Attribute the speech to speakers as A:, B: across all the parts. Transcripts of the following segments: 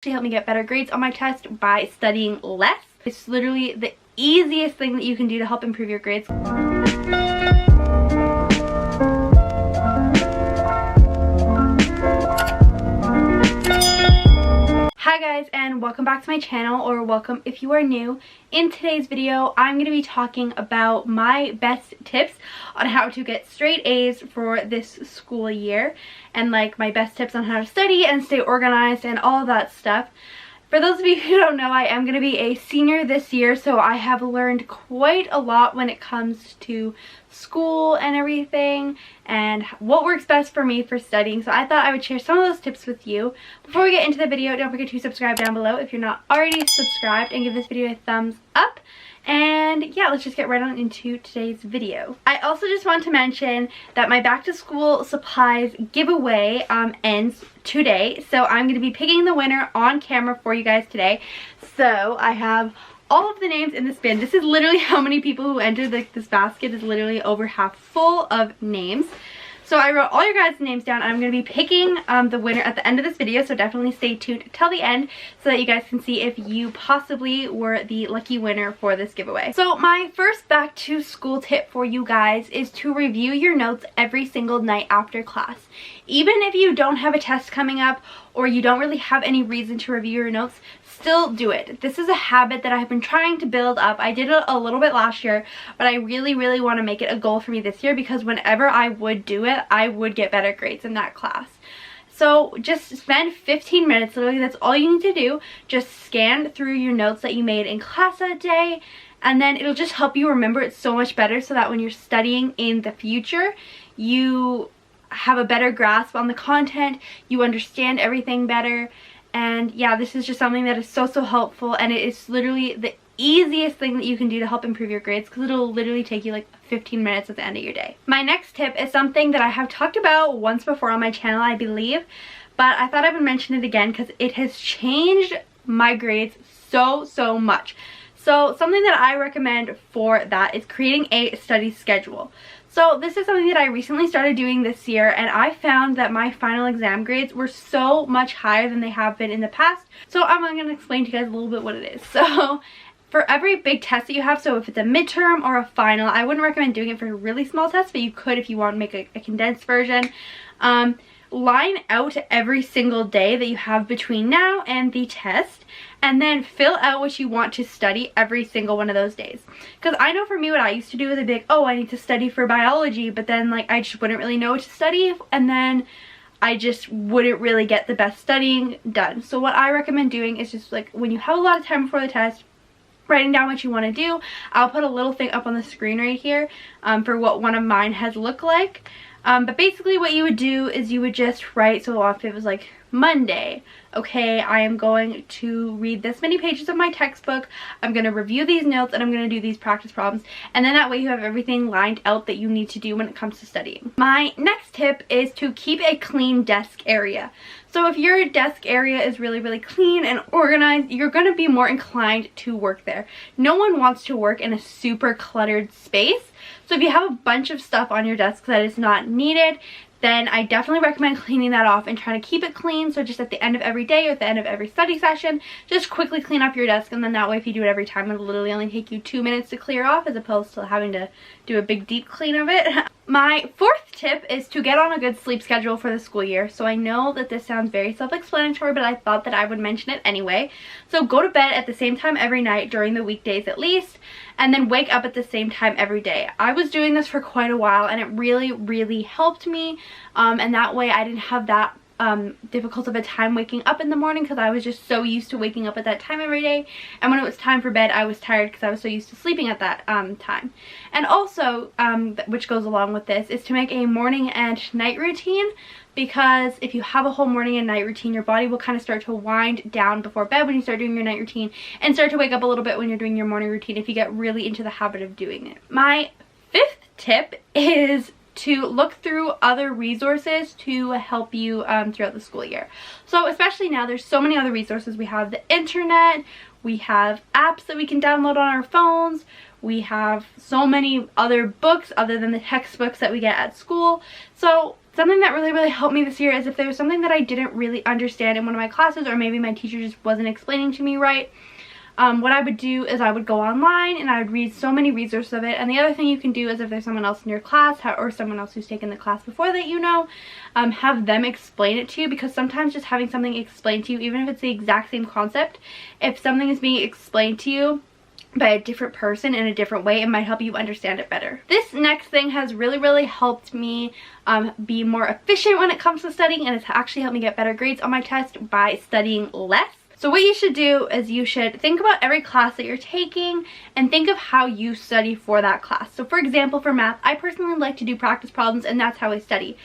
A: To help me get better grades on my test by studying less. It's literally the easiest thing that you can do to help improve your grades. Hi guys, and welcome back to my channel, or welcome if you are new. In today's video, I'm going to be talking about my best tips on how to get straight A's for this school year, and like my best tips on how to study and stay organized and all of that stuff. For those of you who don't know, I am going to be a senior this year, so I have learned quite a lot when it comes to school and everything and what works best for me for studying. So I thought I would share some of those tips with you. Before we get into the video, don't forget to subscribe down below if you're not already subscribed, and give this video a thumbs up. And yeah, let's just get right on into today's video. I also just want to mention that my back to school supplies giveaway ends today. So I'm going to be picking the winner on camera for you guys today. So I have all of the names in this bin. This is literally how many people who entered this basket is literally over half full of names. So I wrote all your guys' names down, and I'm going to be picking the winner at the end of this video, so definitely stay tuned till the end so that you guys can see if you possibly were the lucky winner for this giveaway. So my first back to school tip for you guys is to review your notes every single night after class. Even if you don't have a test coming up or you don't really have any reason to review your notes, still do it. This is a habit that I've been trying to build up. I did it a little bit last year, but I really want to make it a goal for me this year, because whenever I would do it, I would get better grades in that class. So just spend 15 minutes, literally that's all you need to do. Just scan through your notes that you made in class that day, and then it'll just help you remember it so much better, so that when you're studying in the future, you have a better grasp on the content, you understand everything better. And yeah, this is just something that is so helpful, and it is literally the easiest thing that you can do to help improve your grades, because it'll literally take you like 15 minutes at the end of your day. My next tip is something that I have talked about once before on my channel, I believe, but I thought I would mention it again because it has changed my grades so much. So something that I recommend for that is creating a study schedule. So this is something that I recently started doing this year, and I found that my final exam grades were so much higher than they have been in the past. So I'm going to explain to you guys a little bit what it is. So for every big test that you have, so if it's a midterm or a final, I wouldn't recommend doing it for really small tests, but you could if you want to make a condensed version. Line out every single day that you have between now and the test, and then fill out what you want to study every single one of those days. Because I know for me, what I used to do is I'd be like, oh, I need to study for biology, but then like I just wouldn't really know what to study, and then I just wouldn't really get the best studying done. So what I recommend doing is just like when you have a lot of time before the test, writing down what you want to do. I'll put a little thing up on the screen right here for what one of mine has looked like. But basically what you would do is you would just write, so if it was like Monday, okay, I am going to read this many pages of my textbook, I'm going to review these notes, and I'm going to do these practice problems, and then that way you have everything lined out that you need to do when it comes to studying. My next tip is to keep a clean desk area. So if your desk area is really clean and organized, you're going to be more inclined to work there. No one wants to work in a super cluttered space. So if you have a bunch of stuff on your desk that is not needed, then I definitely recommend cleaning that off and trying to keep it clean. So just at the end of every day or at the end of every study session, just quickly clean up your desk, and then that way if you do it every time, it'll literally only take you 2 minutes to clear off, as opposed to having to do a big deep clean of it. My fourth tip is to get on a good sleep schedule for the school year. So I know that this sounds very self-explanatory, but I thought that I would mention it anyway. So go to bed at the same time every night during the weekdays at least, and then wake up at the same time every day. I was doing this for quite a while, and it really helped me, and that way I didn't have that difficult of a time waking up in the morning, because I was just so used to waking up at that time every day, and when it was time for bed I was tired because I was so used to sleeping at that time. And also, which goes along with this, is to make a morning and night routine, because if you have a whole morning and night routine, your body will kind of start to wind down before bed when you start doing your night routine, and start to wake up a little bit when you're doing your morning routine if you get really into the habit of doing it. My fifth tip is to look through other resources to help you throughout the school year. So especially now, there's so many other resources. We have the internet, we have apps that we can download on our phones, we have so many other books other than the textbooks that we get at school. So Something that really helped me this year is if there was something that I didn't really understand in one of my classes, or maybe my teacher just wasn't explaining to me right, what I would do is I would go online and I would read so many resources of it. And the other thing you can do is if there's someone else in your class or someone else who's taken the class before that you know, have them explain it to you, because sometimes just having something explained to you, even if it's the exact same concept, if something is being explained to you by a different person in a different way, it might help you understand it better. This next thing has really helped me be more efficient when it comes to studying, and it's actually helped me get better grades on my test by studying less. So what you should do is you should think about every class that you're taking and think of how you study for that class. So for example, for math, I personally like to do practice problems, and that's how I study.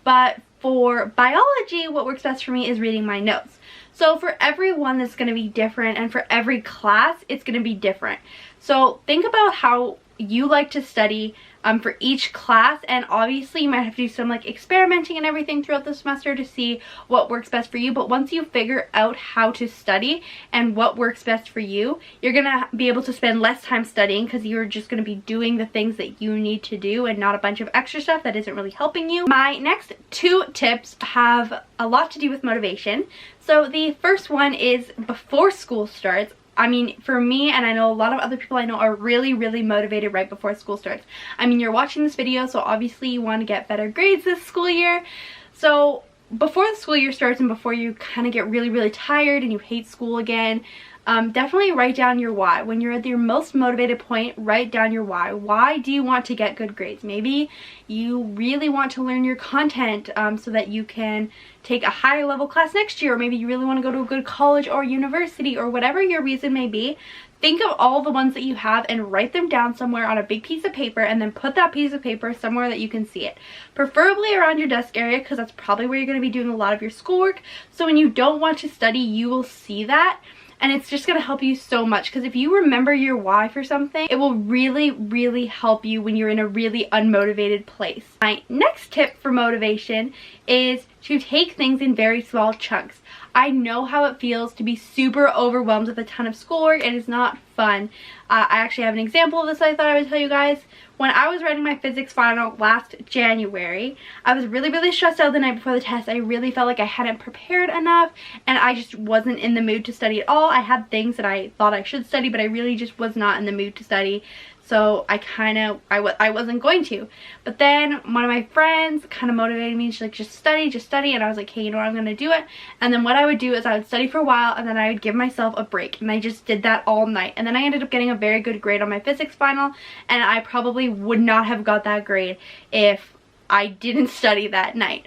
A: But for biology, what works best for me is reading my notes. So for everyone, that's going to be different, and for every class, it's going to be different. So think about how you like to study for each class, and obviously you might have to do some like experimenting and everything throughout the semester to see what works best for you. But once you figure out how to study and what works best for you, you're gonna be able to spend less time studying, because you're just gonna be doing the things that you need to do and not a bunch of extra stuff that isn't really helping you. My next 2 tips have a lot to do with motivation. So the first one is before school starts. I mean, for me, and I know a lot of other people I know are really motivated right before school starts. I mean, you're watching this video, so obviously you want to get better grades this school year. So before the school year starts and before you kind of get really tired and you hate school again, definitely write down your why. When you're at your most motivated point, write down your why. Why do you want to get good grades? Maybe you really want to learn your content so that you can take a higher level class next year, or maybe you really want to go to a good college or university, or whatever your reason may be. Think of all the ones that you have and write them down somewhere on a big piece of paper, and then put that piece of paper somewhere that you can see it. Preferably around your desk area, because that's probably where you're going to be doing a lot of your schoolwork. So when you don't want to study, you will see that. And it's just going to help you so much, because if you remember your why for something, it will really help you when you're in a really unmotivated place. My next tip for motivation is to take things in very small chunks. I know how it feels to be super overwhelmed with a ton of schoolwork. It is not fun. I actually have an example of this I thought I would tell you guys. When I was writing my physics final last January, I was really stressed out the night before the test. I really felt like I hadn't prepared enough, and I just wasn't in the mood to study at all. I had things that I thought I should study, but I really just was not in the mood to study. So I wasn't going to. But then one of my friends kind of motivated me. She's like, just study. And I was like, hey, you know what, I'm going to do it. And then what I would do is I would study for a while, and then I would give myself a break. And I just did that all night. And then I ended up getting a very good grade on my physics final. And I probably would not have got that grade if I didn't study that night.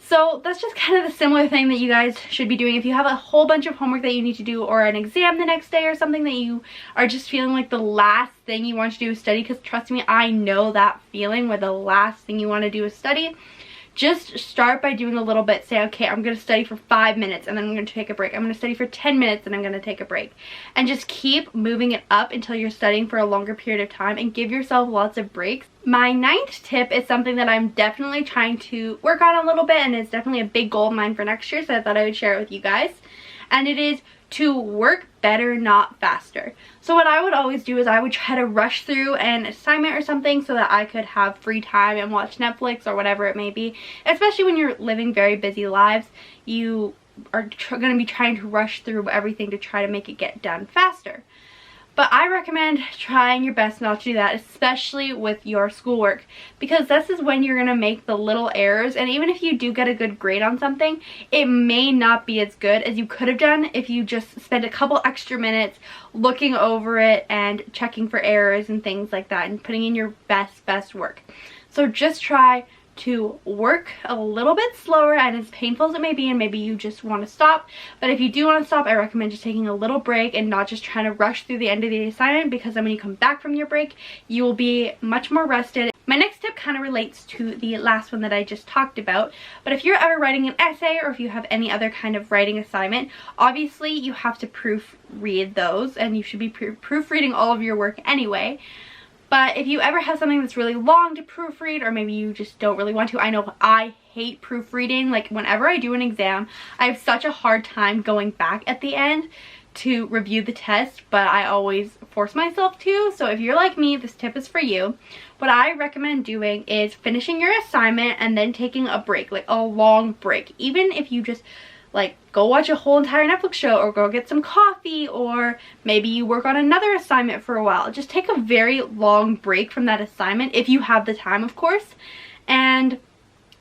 A: So that's just kind of the similar thing that you guys should be doing. If you have a whole bunch of homework that you need to do, or an exam the next day, or something that you are just feeling like the last thing you want to do is study, because trust me, I know that feeling where the last thing you want to do is study. Just start by doing a little bit. Say, okay, I'm going to study for 5 minutes and then I'm going to take a break. I'm going to study for 10 minutes and I'm going to take a break. And just keep moving it up until you're studying for a longer period of time, and give yourself lots of breaks. My 9th tip is something that I'm definitely trying to work on a little bit, and it's definitely a big goal of mine for next year, so I thought I would share it with you guys. And it is to work better, not faster. So what I would always do is I would try to rush through an assignment or something so that I could have free time and watch Netflix or whatever it may be. Especially when you're living very busy lives, you are going to be trying to rush through everything to try to make it get done faster. But I recommend trying your best not to do that, especially with your schoolwork, because this is when you're going to make the little errors. And even if you do get a good grade on something, it may not be as good as you could have done if you just spent a couple extra minutes looking over it and checking for errors and things like that, and putting in your best work. So just try to work a little bit slower, and as painful as it may be, and maybe you just want to stop, but if you do want to stop, I recommend just taking a little break and not just trying to rush through the end of the assignment, because then when you come back from your break, you will be much more rested. My next tip kind of relates to the last one that I just talked about, but if you're ever writing an essay, or if you have any other kind of writing assignment, obviously you have to proofread those, and you should be proofreading all of your work anyway. But if you ever have something that's really long to proofread, or maybe you just don't really want to, I know I hate proofreading. Like whenever I do an exam, I have such a hard time going back at the end to review the test, but I always force myself to. So if you're like me, this tip is for you. What I recommend doing is finishing your assignment and then taking a break, like a long break. Even if you just like go watch a whole entire Netflix show, or go get some coffee, or maybe you work on another assignment for a while. Just take a very long break from that assignment if you have the time, of course. And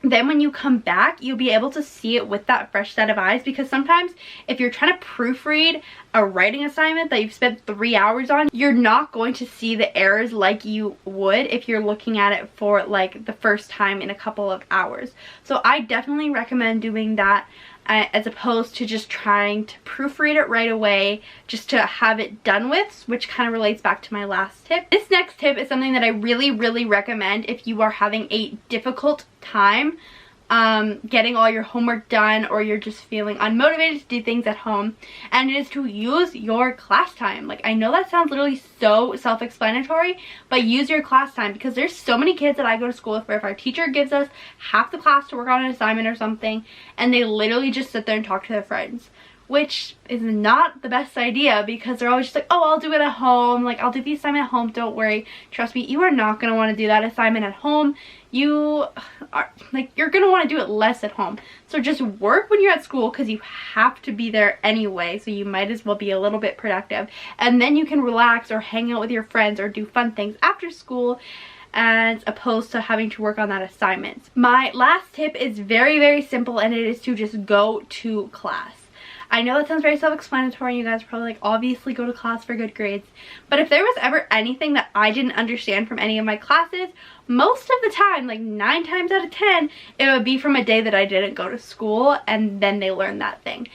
A: then when you come back, you'll be able to see it with that fresh set of eyes, because sometimes if you're trying to proofread a writing assignment that you've spent 3 hours on, you're not going to see the errors like you would if you're looking at it for like the first time in a couple of hours. So I definitely recommend doing that, as opposed to just trying to proofread it right away just to have it done with, which kind of relates back to my last tip. This next tip is something that I really recommend if you are having a difficult time getting all your homework done, or you're just feeling unmotivated to do things at home, and it is to use your class time. Like, I know that sounds literally so self-explanatory, but use your class time, because there's so many kids that I go to school with where if our teacher gives us half the class to work on an assignment or something, and they literally just sit there and talk to their friends, which is not the best idea, because they're always just like, oh, I'll do it at home, like I'll do the assignment at home, don't worry. Trust me, you are not going to want to do that assignment at home. You are like, you're going to want to do it less at home. So just work when you're at school, because you have to be there anyway, so you might as well be a little bit productive, and then you can relax or hang out with your friends or do fun things after school, as opposed to having to work on that assignment. My last tip is very simple, and it is to just go to class. I know that sounds very self-explanatory, and you guys are probably like, obviously go to class for good grades. But if there was ever anything that I didn't understand from any of my classes, most of the time, like 9 times out of 10, it would be from a day that I didn't go to school, and then they learned that thing.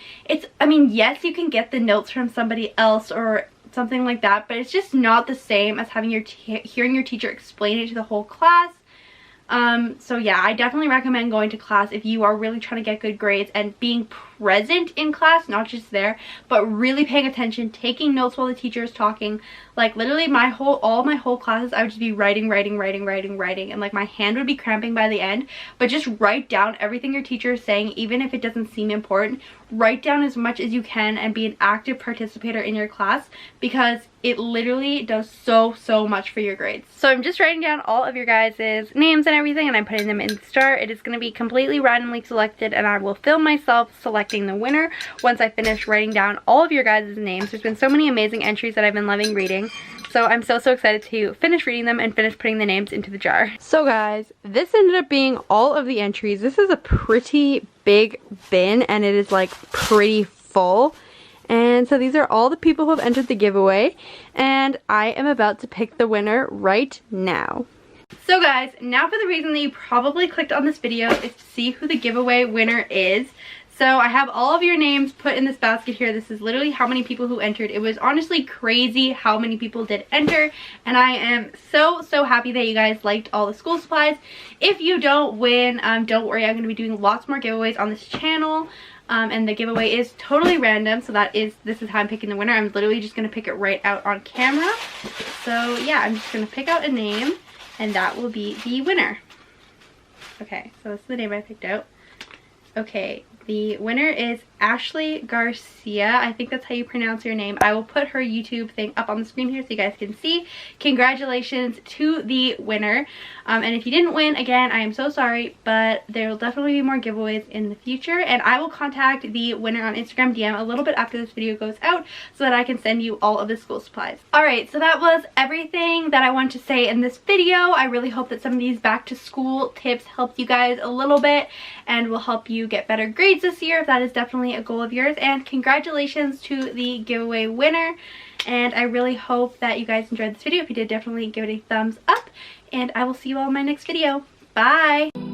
A: I mean, yes, you can get the notes from somebody else or something like that, but it's just not the same as having hearing your teacher explain it to the whole class. So yeah, I definitely recommend going to class if you are really trying to get good grades, and being present in class, not just there, but really paying attention, taking notes while the teacher is talking. Like literally all my whole classes, I would just be writing, and like my hand would be cramping by the end. But just write down everything your teacher is saying, even if it doesn't seem important. Write down as much as you can and be an active participator in your class, because it literally does so much for your grades. So I'm just writing down all of your guys' names and everything, and I'm putting them in the star. It is going to be completely randomly selected, and I will film myself selecting the winner once I finish writing down all of your guys' names. There's been so many amazing entries that I've been loving reading, so I'm so excited to finish reading them and finish putting the names into the jar. So guys, this ended up being all of the entries. This is a pretty big bin, and it is like pretty full. And so these are all the people who have entered the giveaway, and I am about to pick the winner right now. So guys, now for the reason that you probably clicked on this video is to see who the giveaway winner is. So I have all of your names put in this basket here. This is literally how many people who entered. It was honestly crazy how many people did enter, and I am so happy that you guys liked all the school supplies. If you don't win, don't worry, I'm going to be doing lots more giveaways on this channel. And the giveaway is totally random, so this is how I'm picking the winner. I'm literally just going to pick it right out on camera. So yeah, I'm just going to pick out a name, and that will be the winner. Okay, so this is the name I picked out. Okay, the winner is Ashley Garcia. I think that's how you pronounce your name. I will put her YouTube thing up on the screen here so you guys can see. Congratulations to the winner. And if you didn't win, again, I am so sorry, but there will definitely be more giveaways in the future, and I will contact the winner on Instagram DM a little bit after this video goes out so that I can send you all of the school supplies. Alright, so that was everything that I wanted to say in this video. I really hope that some of these back to school tips helped you guys a little bit and will help you get better grades this year, if that is definitely a goal of yours. And congratulations to the giveaway winner, and I really hope that you guys enjoyed this video. If you did, definitely give it a thumbs up, and I will see you all in my next video. Bye!